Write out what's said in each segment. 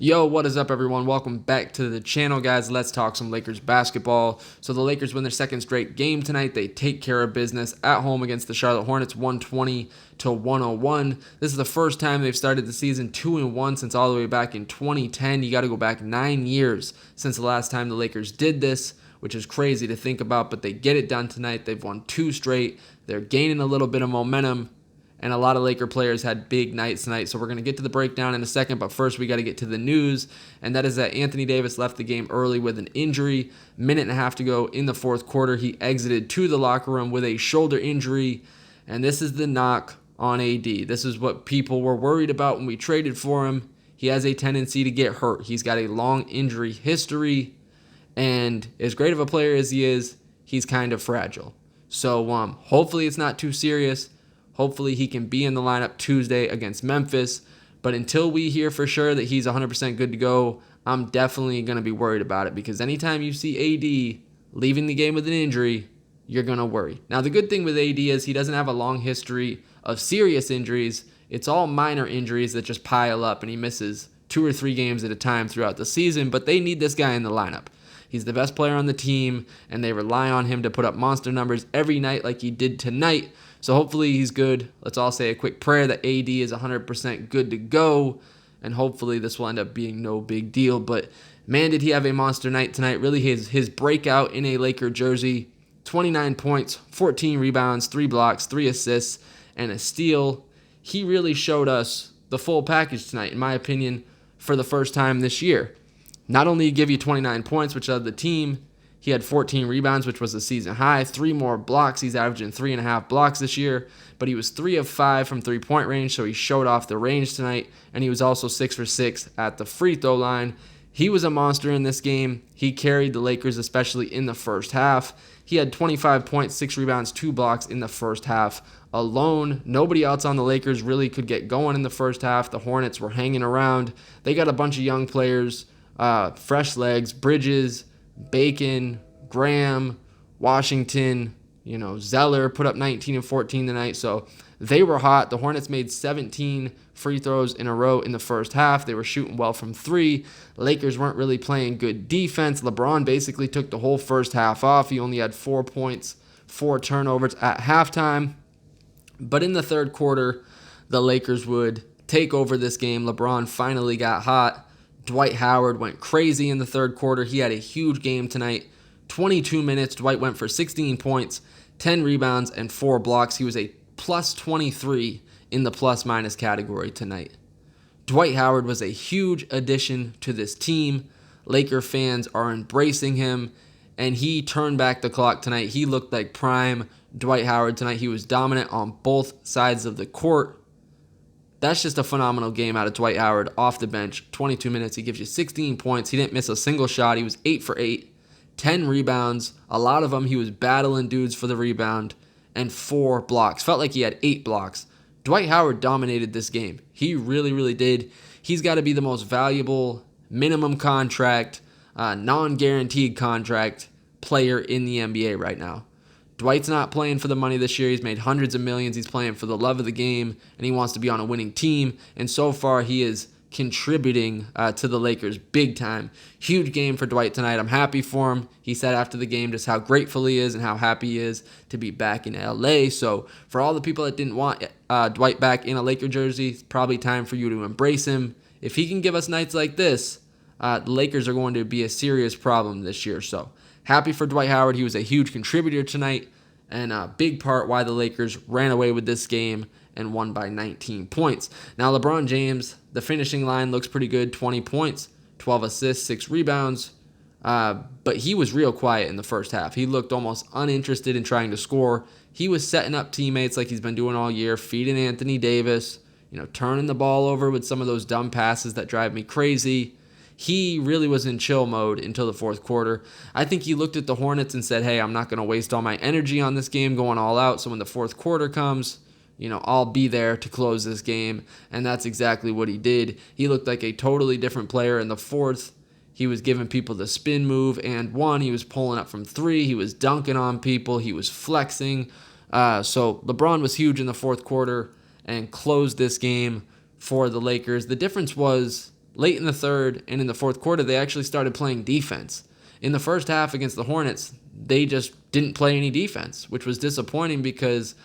Yo, what is up, everyone? Welcome back to the channel, guys. Let's talk some Lakers basketball. So the Lakers win their second straight game tonight. They take care of business at home against the Charlotte Hornets, 120-101. This is the first time they've started the season 2-1 since all the way back in 2010. You got to go back 9 years since the last time the Lakers did this, which is crazy to think about, but they get it done tonight. They've won 2 straight. They're gaining a little bit of momentum. And a lot of Laker players had big nights tonight. So we're going to get to the breakdown in a second. But first, we got to get to the news. And that is that Anthony Davis left the game early with an injury. Minute and a half to go in the fourth quarter. He exited to the locker room with a shoulder injury. And this is the knock on AD. This is what people were worried about when we traded for him. He has a tendency to get hurt. He's got a long injury history. And as great of a player as he is, he's kind of fragile. So hopefully it's not too serious. Hopefully he can be in the lineup Tuesday against Memphis. But until we hear for sure that he's 100% good to go, I'm definitely going to be worried about it. Because anytime you see AD leaving the game with an injury, you're going to worry. Now, the good thing with AD is he doesn't have a long history of serious injuries. It's all minor injuries that just pile up, and he misses 2 or 3 games at a time throughout the season. But they need this guy in the lineup. He's the best player on the team, and they rely on him to put up monster numbers every night like he did tonight. So hopefully he's good. Let's all say a quick prayer that AD is 100% good to go, and hopefully this will end up being no big deal. But man, did he have a monster night tonight. Really his breakout in a Laker jersey. 29 points, 14 rebounds, 3 blocks, 3 assists, and a steal. He really showed us the full package tonight, in my opinion, for the first time this year. Not only did he give you 29 points, which led the team, he had 14 rebounds, which was a season high, 3 more blocks. He's averaging 3.5 blocks this year, but he was 3 of 5 from three-point range, so he showed off the range tonight, and he was also 6 for 6 at the free throw line. He was a monster in this game. He carried the Lakers, especially in the first half. He had 25 points, 6 rebounds, 2 blocks in the first half alone. Nobody else on the Lakers really could get going in the first half. The Hornets were hanging around. They got a bunch of young players, fresh legs, Bridges, Bacon, Graham, Washington, Zeller put up 19 and 14 tonight. So they were hot. The Hornets made 17 free throws in a row in the first half. They were shooting well from 3. Lakers weren't really playing good defense. Lebron basically took the whole first half off. He only had 4 points, 4 turnovers at halftime. But in the third quarter, the Lakers would take over this game. LeBron finally got hot. Dwight Howard went crazy in the third quarter. He had a huge game tonight. 22 minutes, Dwight went for 16 points, 10 rebounds, and 4 blocks. He was a plus 23 in the plus-minus category tonight. Dwight Howard was a huge addition to this team. Laker fans are embracing him, and he turned back the clock tonight. He looked like prime Dwight Howard tonight. He was dominant on both sides of the court. That's just a phenomenal game out of Dwight Howard off the bench. 22 minutes, he gives you 16 points. He didn't miss a single shot. He was 8 for 8, 10 rebounds. A lot of them, he was battling dudes for the rebound, and 4 blocks. Felt like he had 8 blocks. Dwight Howard dominated this game. He really, really did. He's got to be the most valuable minimum contract, non-guaranteed contract player in the NBA right now. Dwight's not playing for the money this year. He's made hundreds of millions. He's playing for the love of the game, and he wants to be on a winning team. And so far, he is contributing to the Lakers big time. Huge game for Dwight tonight. I'm happy for him. He said after the game just how grateful he is and how happy he is to be back in LA. So for all the people that didn't want Dwight back in a Laker jersey, it's probably time for you to embrace him. If he can give us nights like this, the Lakers are going to be a serious problem this year. So happy for Dwight Howard. He was a huge contributor tonight, and a big part why the Lakers ran away with this game and won by 19 points. Now, LeBron James, the finishing line looks pretty good. 20 points, 12 assists, 6 rebounds. But he was real quiet in the first half. He looked almost uninterested in trying to score. He was setting up teammates like he's been doing all year, feeding Anthony Davis, turning the ball over with some of those dumb passes that drive me crazy. He really was in chill mode until the fourth quarter. I think he looked at the Hornets and said, hey, I'm not going to waste all my energy on this game going all out. So when the fourth quarter comes, I'll be there to close this game. And that's exactly what he did. He looked like a totally different player in the fourth. He was giving people the spin move and one. He was pulling up from 3. He was dunking on people. He was flexing. So LeBron was huge in the fourth quarter and closed this game for the Lakers. The difference was late in the third and in the fourth quarter, they actually started playing defense. In the first half against the Hornets, they just didn't play any defense, which was disappointing because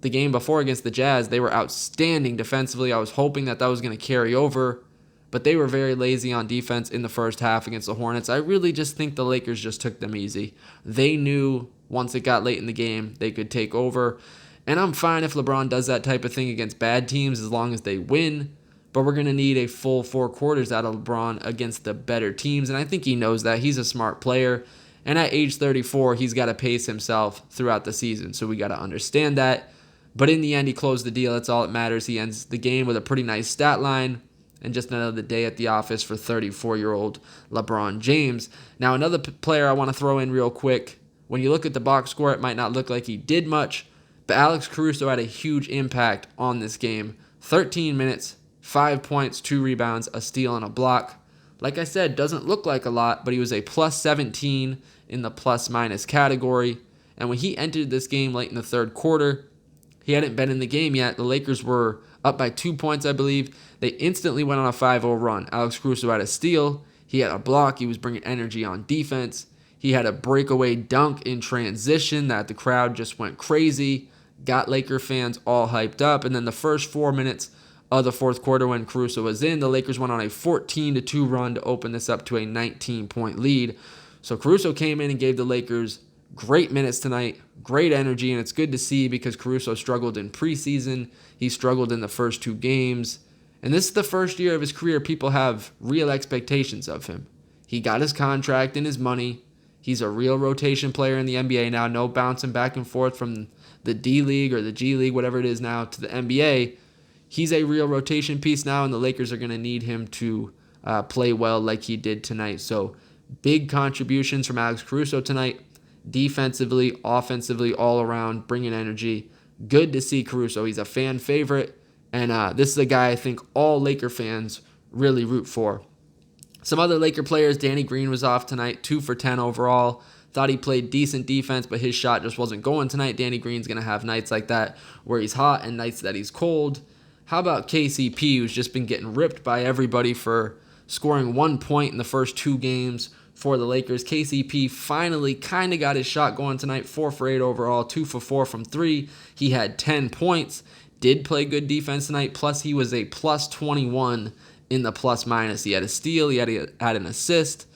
the game before against the Jazz, they were outstanding defensively. I was hoping that was going to carry over, but they were very lazy on defense in the first half against the Hornets. I really just think the Lakers just took them easy. They knew once it got late in the game, they could take over. And I'm fine if LeBron does that type of thing against bad teams as long as they win. But we're going to need a full 4 quarters out of LeBron against the better teams. And I think he knows that. He's a smart player. And at age 34, he's got to pace himself throughout the season. So we got to understand that. But in the end, he closed the deal. That's all that matters. He ends the game with a pretty nice stat line. And just another day at the office for 34-year-old LeBron James. Now, another player I want to throw in real quick. When you look at the box score, it might not look like he did much. But Alex Caruso had a huge impact on this game. 13 minutes, 5 points, 2 rebounds, a steal, and a block. Like I said, doesn't look like a lot, but he was a plus 17 in the plus-minus category. And when he entered this game late in the third quarter, he hadn't been in the game yet. The Lakers were up by 2 points, I believe. They instantly went on a 5-0 run. Alex Caruso had a steal. He had a block. He was bringing energy on defense. He had a breakaway dunk in transition that the crowd just went crazy. Got Laker fans all hyped up. And then the first 4 minutes of the fourth quarter when Caruso was in, the Lakers went on a 14-2 run to open this up to a 19-point lead. So Caruso came in and gave the Lakers great minutes tonight, great energy, and it's good to see because Caruso struggled in preseason. He struggled in the first 2 games. And this is the first year of his career people have real expectations of him. He got his contract and his money. He's a real rotation player in the NBA now, no bouncing back and forth from the D League or the G League, whatever it is now, to the NBA. He's a real rotation piece now, and the Lakers are going to need him to play well like he did tonight. So big contributions from Alex Caruso tonight. Defensively, offensively, all around, bringing energy. Good to see Caruso. He's a fan favorite, and this is a guy I think all Laker fans really root for. Some other Laker players, Danny Green was off tonight, 2 for 10 overall. Thought he played decent defense, but his shot just wasn't going tonight. Danny Green's going to have nights like that where he's hot and nights that he's cold. How about KCP, who's just been getting ripped by everybody for scoring 1 point in the first 2 games for the Lakers? KCP finally kind of got his shot going tonight, 4 for 8 overall, 2 for 4 from 3. He had 10 points, did play good defense tonight, plus he was a plus 21 in the plus-minus. He had a steal, he had an assist,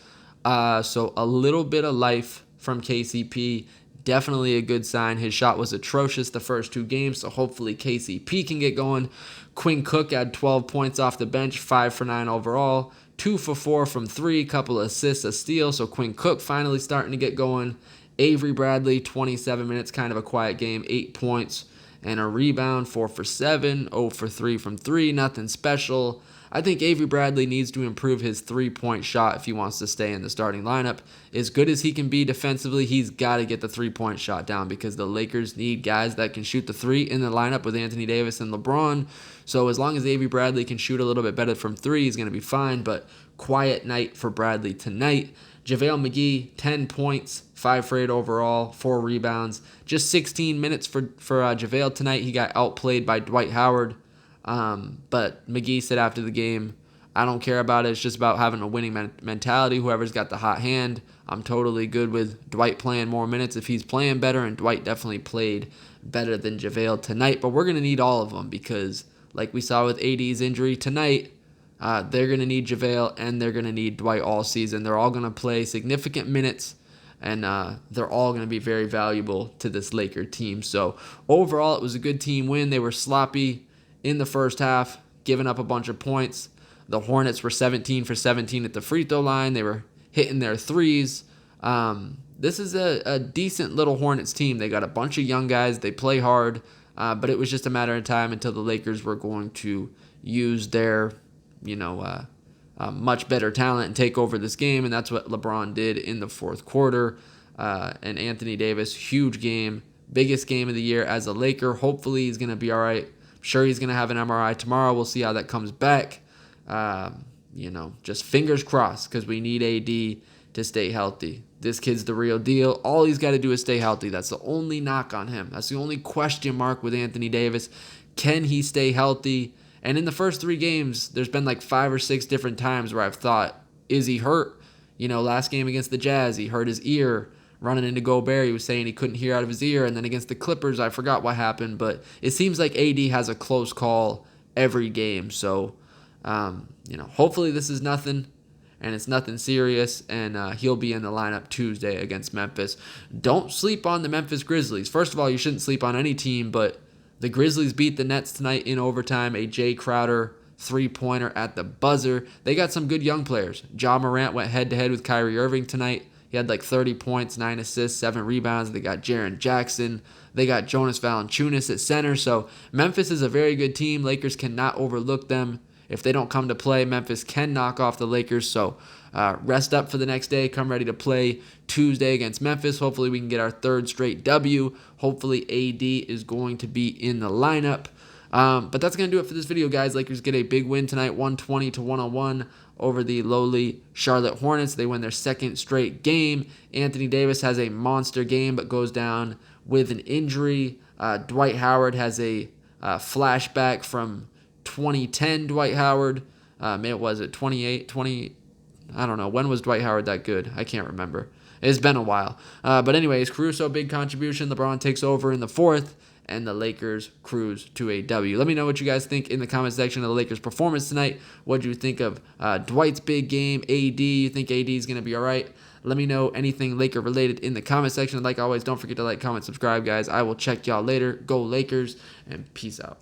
so a little bit of life from KCP. Definitely a good sign. His shot was atrocious the first 2 games, so hopefully KCP can get going. Quinn Cook had 12 points off the bench, 5 for 9 overall, 2 for 4 from 3, couple of assists, a steal, so Quinn Cook finally starting to get going. Avery Bradley, 27 minutes, kind of a quiet game, 8 points and a rebound, 4 for 7, 0 for 3 from 3, nothing special. I think Avery Bradley needs to improve his 3-point shot if he wants to stay in the starting lineup. As good as he can be defensively, he's got to get the 3-point shot down because the Lakers need guys that can shoot the 3 in the lineup with Anthony Davis and LeBron. So as long as Avery Bradley can shoot a little bit better from 3, he's going to be fine. But quiet night for Bradley tonight. JaVale McGee, 10 points, 5 for 8 overall, 4 rebounds. Just 16 minutes for JaVale tonight. He got outplayed by Dwight Howard. But McGee said after the game, I don't care about it. It's just about having a winning mentality. Whoever's got the hot hand, I'm totally good with Dwight playing more minutes if he's playing better, and Dwight definitely played better than JaVale tonight. But we're going to need all of them because, like we saw with AD's injury tonight, they're going to need JaVale and they're going to need Dwight all season. They're all going to play significant minutes, and they're all going to be very valuable to this Laker team. So overall, it was a good team win. They were sloppy in the first half, giving up a bunch of points. The Hornets were 17 for 17 at the free throw line. They were hitting their threes. This is a decent little Hornets team. They got a bunch of young guys. They play hard, but it was just a matter of time until the Lakers were going to use their, much better talent and take over this game, and that's what LeBron did in the fourth quarter. And Anthony Davis, huge game, biggest game of the year as a Laker. Hopefully he's going to be all right. I'm sure he's going to have an MRI tomorrow. We'll see how that comes back. Just fingers crossed because we need AD to stay healthy. This kid's the real deal. All he's got to do is stay healthy. That's the only knock on him. That's the only question mark with Anthony Davis. Can he stay healthy? And in the first 3 games, there's been like 5 or 6 different times where I've thought, is he hurt? Last game against the Jazz, he hurt his ear. Running into Gobert, he was saying he couldn't hear out of his ear. And then against the Clippers, I forgot what happened. But it seems like AD has a close call every game. So, hopefully this is nothing. And it's nothing serious. And he'll be in the lineup Tuesday against Memphis. Don't sleep on the Memphis Grizzlies. First of all, you shouldn't sleep on any team. But the Grizzlies beat the Nets tonight in overtime. A Jay Crowder 3-pointer at the buzzer. They got some good young players. Ja Morant went head-to-head with Kyrie Irving tonight. He had like 30 points, 9 assists, 7 rebounds. They got Jaren Jackson. They got Jonas Valanciunas at center. So Memphis is a very good team. Lakers cannot overlook them. If they don't come to play, Memphis can knock off the Lakers. So rest up for the next day. Come ready to play Tuesday against Memphis. Hopefully we can get our 3rd straight W. Hopefully AD is going to be in the lineup. But that's going to do it for this video, guys. Lakers get a big win tonight, 120-101 over the lowly Charlotte Hornets. They win their 2nd straight game. Anthony Davis has a monster game but goes down with an injury. Dwight Howard has a flashback from 2010 Dwight Howard. Was it 20? I don't know. When was Dwight Howard that good? I can't remember. It's been a while. But anyways, Caruso, big contribution. LeBron takes over in the 4th. And the Lakers cruise to a W. Let me know what you guys think in the comment section of the Lakers' performance tonight. What do you think of Dwight's big game? AD, you think AD is going to be all right? Let me know anything Laker related in the comment section. Like always, don't forget to like, comment, subscribe, guys. I will check y'all later. Go Lakers, and peace out.